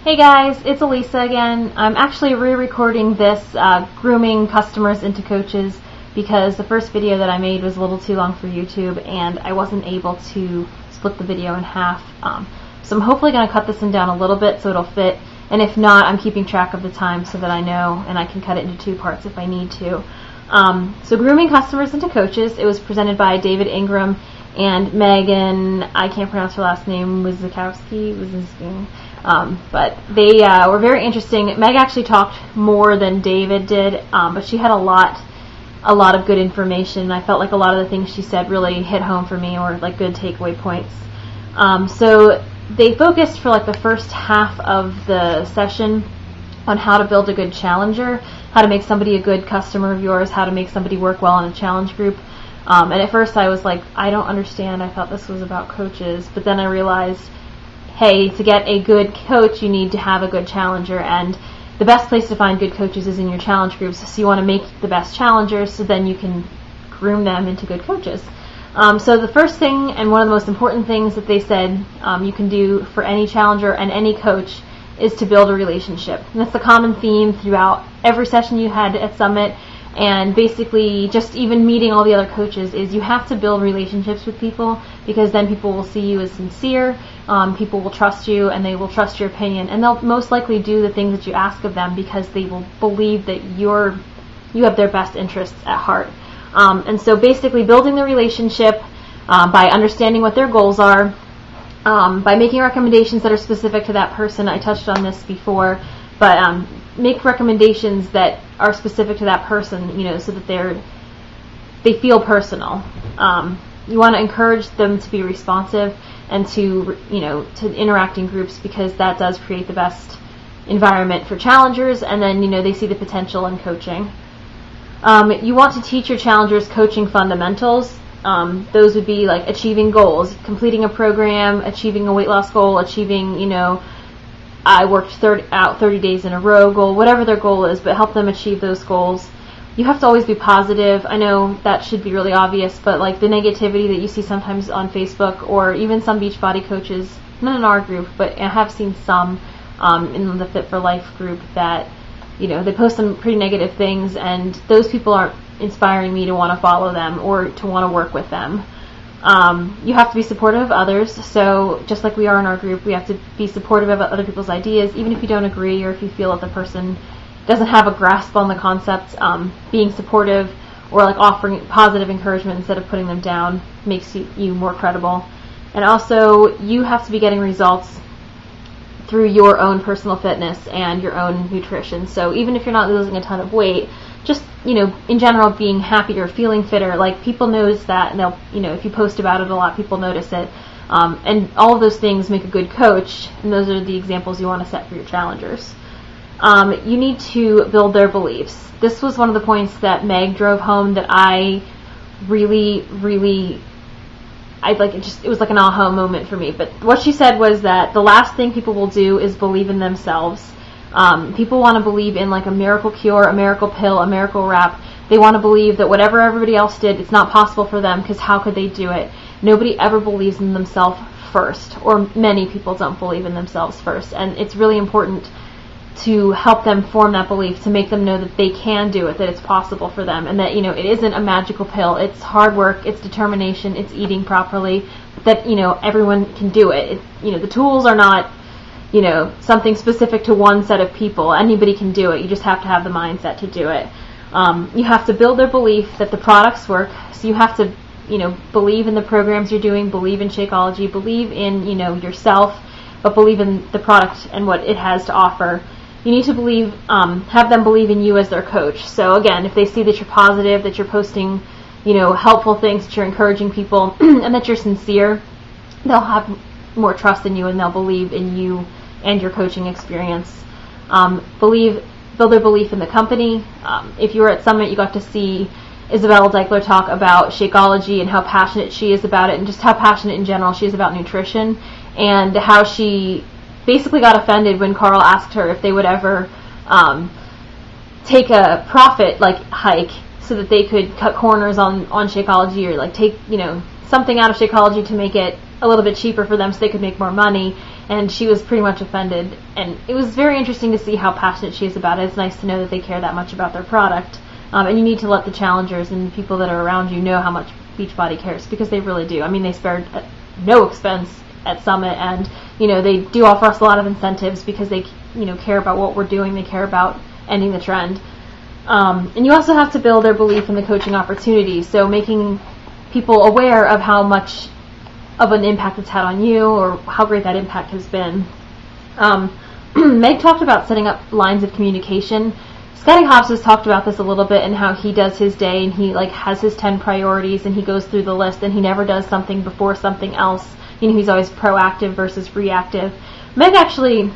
Hey guys, it's Elisa again. I'm actually re-recording this grooming customers into coaches because the first video that I made was a little too long for YouTube and I wasn't able to split the video in half. So I'm hopefully going to cut this one down a little bit so it'll fit, and if not, I'm keeping track of the time so that I know and I can cut it into two parts if I need to. So grooming customers into coaches, it was presented by David Ingram and Megan, I can't pronounce her last name, Wizakowski. But they were very interesting. Meg actually talked more than David did, but she had a lot of good information. I felt like a lot of the things she said really hit home for me, or like good takeaway points. So they focused for like the first half of the session on how to build a good challenger, how to make somebody a good customer of yours, how to make somebody work well in a challenge group. And at first I was like, I don't understand. I thought this was about coaches, but then I realized, hey, to get a good coach, you need to have a good challenger, and the best place to find good coaches is in your challenge groups. So you want to make the best challengers so then you can groom them into good coaches. So the first thing, and one of the most important things that they said you can do for any challenger and any coach, is to build a relationship. And that's the common theme throughout every session you had at Summit, and basically just even meeting all the other coaches, is you have to build relationships with people, because then people will see you as sincere, people will trust you, and they will trust your opinion, and they'll most likely do the things that you ask of them because they will believe that you have their best interests at heart. And so basically building the relationship by understanding what their goals are, by making recommendations that are specific to that person. I touched on this before, but make recommendations that are specific to that person, so that they feel personal. You want to encourage them to be responsive and to interact in groups, because that does create the best environment for challengers, and then they see the potential in coaching. You want to teach your challengers coaching fundamentals. Those would be like achieving goals, completing a program, achieving a weight loss goal, achieving I worked 30 days in a row goal, whatever their goal is, but help them achieve those goals. You have to always be positive. I know that should be really obvious, but like the negativity that you see sometimes on Facebook, or even some Beachbody coaches, not in our group, but I have seen some in the Fit for Life group that they post some pretty negative things, and those people aren't inspiring me to want to follow them or to want to work with them. You have to be supportive of others, so just like we are in our group, we have to be supportive of other people's ideas, even if you don't agree or if you feel that the person doesn't have a grasp on the concept. Being supportive or like offering positive encouragement instead of putting them down makes you more credible. And also, you have to be getting results through your own personal fitness and your own nutrition. So even if you're not losing a ton of weight, just in general, being happier, feeling fitter, like people notice that, and they'll if you post about it a lot, people notice it, and all of those things make a good coach, and those are the examples you want to set for your challengers. You need to build their beliefs. This was one of the points that Meg drove home that I really it was like an aha moment for me. But what she said was that the last thing people will do is believe in themselves. People want to believe in like a miracle cure, a miracle pill, a miracle wrap. They want to believe that whatever everybody else did, it's not possible for them, because how could they do it? Nobody ever believes in themselves first, or many people don't believe in themselves first. And it's really important to help them form that belief, to make them know that they can do it, that it's possible for them, and that it isn't a magical pill. It's hard work, it's determination, it's eating properly, that everyone can do it. The tools are not something specific to one set of people. Anybody can do it. You just have to have the mindset to do it. You have to build their belief that the products work. So you have to believe in the programs you're doing, believe in Shakeology, believe in yourself, but believe in the product and what it has to offer. You need to believe, have them believe in you as their coach. So again, if they see that you're positive, that you're posting, helpful things, that you're encouraging people, and that you're sincere, they'll have more trust in you, and they'll believe in you and your coaching experience. Build their belief in the company. If you were at Summit, you got to see Isabella Deichler talk about Shakeology and how passionate she is about it, and just how passionate in general she is about nutrition, and how she basically got offended when Carl asked her if they would ever take a profit hike so that they could cut corners on Shakeology, or take something out of Shakeology to make it a little bit cheaper for them so they could make more money. and she was pretty much offended. And it was very interesting to see how passionate she is about it. It's nice to know that they care that much about their product. And you need to let the challengers and people that are around you know how much Beachbody cares, because they really do. I mean, they spared no expense at Summit, and they do offer us a lot of incentives because they care about what we're doing. They care about ending the trend. And you also have to build their belief in the coaching opportunity. So making people aware of how much of an impact it's had on you, or how great that impact has been. Meg talked about setting up lines of communication. Scotty Hobbs has talked about this a little bit, and how he does his day, and he has his 10 priorities, and he goes through the list, and he never does something before something else. He's always proactive versus reactive. Meg actually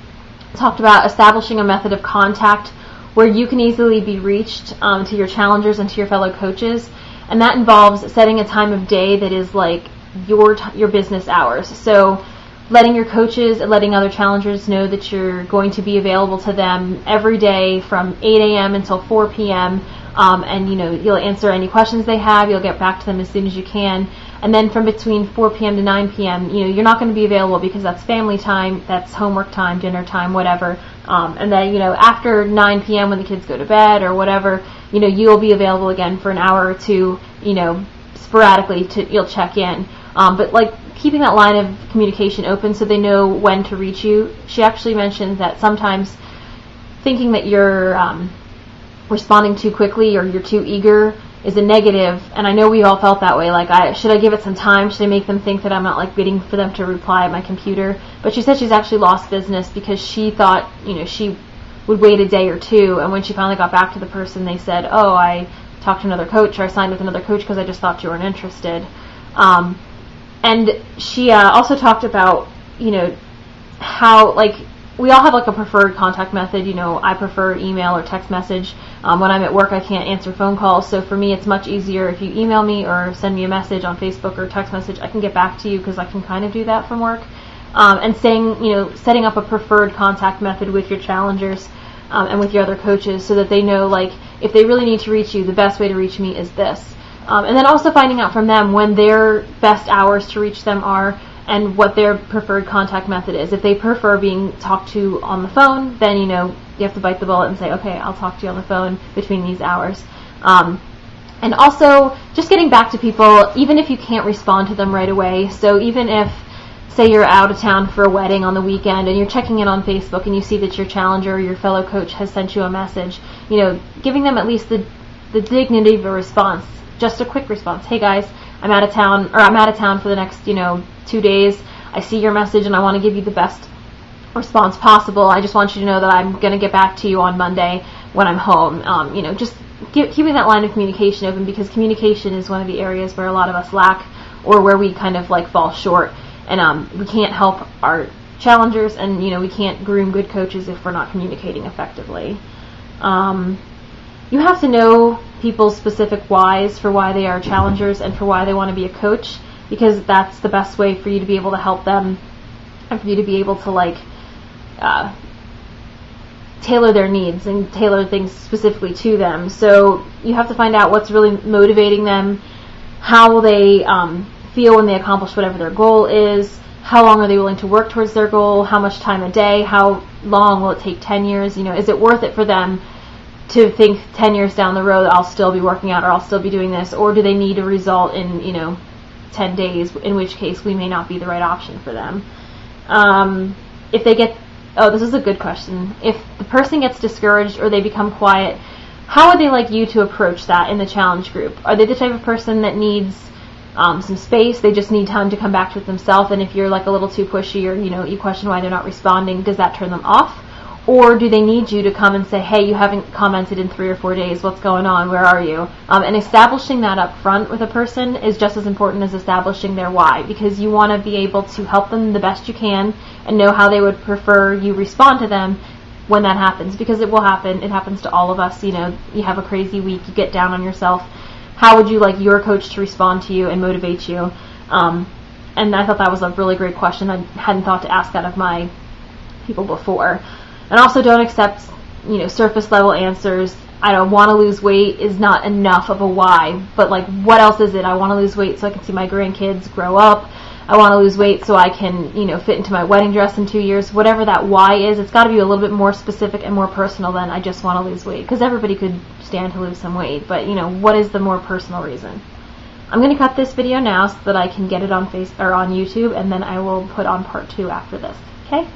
talked about establishing a method of contact where you can easily be reached to your challengers and to your fellow coaches, and that involves setting a time of day that is like your business hours. So letting your coaches and letting other challengers know that you're going to be available to them every day from 8 a.m. until 4 p.m. And you'll answer any questions they have. You'll get back to them as soon as you can. And then from between 4 p.m. to 9 p.m., you're not going to be available because that's family time, that's homework time, dinner time, whatever. And then, after 9 p.m. when the kids go to bed or whatever, you'll be available again for an hour or two, sporadically you'll check in. But keeping that line of communication open so they know when to reach you. She actually mentioned that sometimes thinking that you're responding too quickly or you're too eager is a negative, and I know we all felt that way. Should I give it some time? Should I make them think that I'm not waiting for them to reply at my computer? But she said she's actually lost business because she thought she would wait a day or two, and when she finally got back to the person, they said, "Oh, I talked to another coach, or I signed with another coach because I just thought you weren't interested." And she also talked about how we all have a preferred contact method. I prefer email or text message. When I'm at work, I can't answer phone calls, so for me it's much easier if you email me or send me a message on Facebook or text message. I can get back to you because I can kind of do that from work. And setting up a preferred contact method with your challengers and with your other coaches so that they know if they really need to reach you, the best way to reach me is this. And then also finding out from them when their best hours to reach them are and what their preferred contact method is. If they prefer being talked to on the phone, then you have to bite the bullet and say, okay, I'll talk to you on the phone between these hours. And also just getting back to people, even if you can't respond to them right away. So even if, say, you're out of town for a wedding on the weekend and you're checking in on Facebook and you see that your challenger or your fellow coach has sent you a message, giving them at least the dignity of a response. Just a quick response. Hey guys, I'm out of town for the next 2 days. I see your message and I want to give you the best response possible. I just want you to know that I'm going to get back to you on Monday when I'm home. Just keeping that line of communication open, because communication is one of the areas where a lot of us lack, or where we kind of fall short. And we can't help our challengers, and we can't groom good coaches if we're not communicating effectively. You have to know people's specific whys for why they are challengers and for why they want to be a coach, because that's the best way for you to be able to help them and for you to be able to tailor their needs and tailor things specifically to them. So you have to find out what's really motivating them, how will they feel when they accomplish whatever their goal is, how long are they willing to work towards their goal, how much time a day, how long will it take 10 years, is it worth it for them to think 10 years down the road I'll still be working out or I'll still be doing this, or do they need a result in 10 days, in which case we may not be the right option for them. If they get, this is a good question, if the person gets discouraged or they become quiet, how would they like you to approach that in the challenge group? Are they the type of person that needs some space, they just need time to come back to it themselves, and if you're a little too pushy or you question why they're not responding, does that turn them off? Or do they need you to come and say, hey, you haven't commented in 3 or 4 days, what's going on, where are you? And establishing that up front with a person is just as important as establishing their why, because you want to be able to help them the best you can and know how they would prefer you respond to them when that happens, because it will happen. It happens to all of us. You have a crazy week, you get down on yourself. How would you like your coach to respond to you and motivate you? And I thought that was a really great question. I hadn't thought to ask that of my people before. And also don't accept, surface level answers. I don't want to lose weight is not enough of a why, but what else is it? I want to lose weight so I can see my grandkids grow up. I want to lose weight so I can, fit into my wedding dress in 2 years. Whatever that why is, it's got to be a little bit more specific and more personal than I just want to lose weight. Because everybody could stand to lose some weight, but what is the more personal reason? I'm going to cut this video now so that I can get it on on YouTube, and then I will put on part 2 after this. Okay?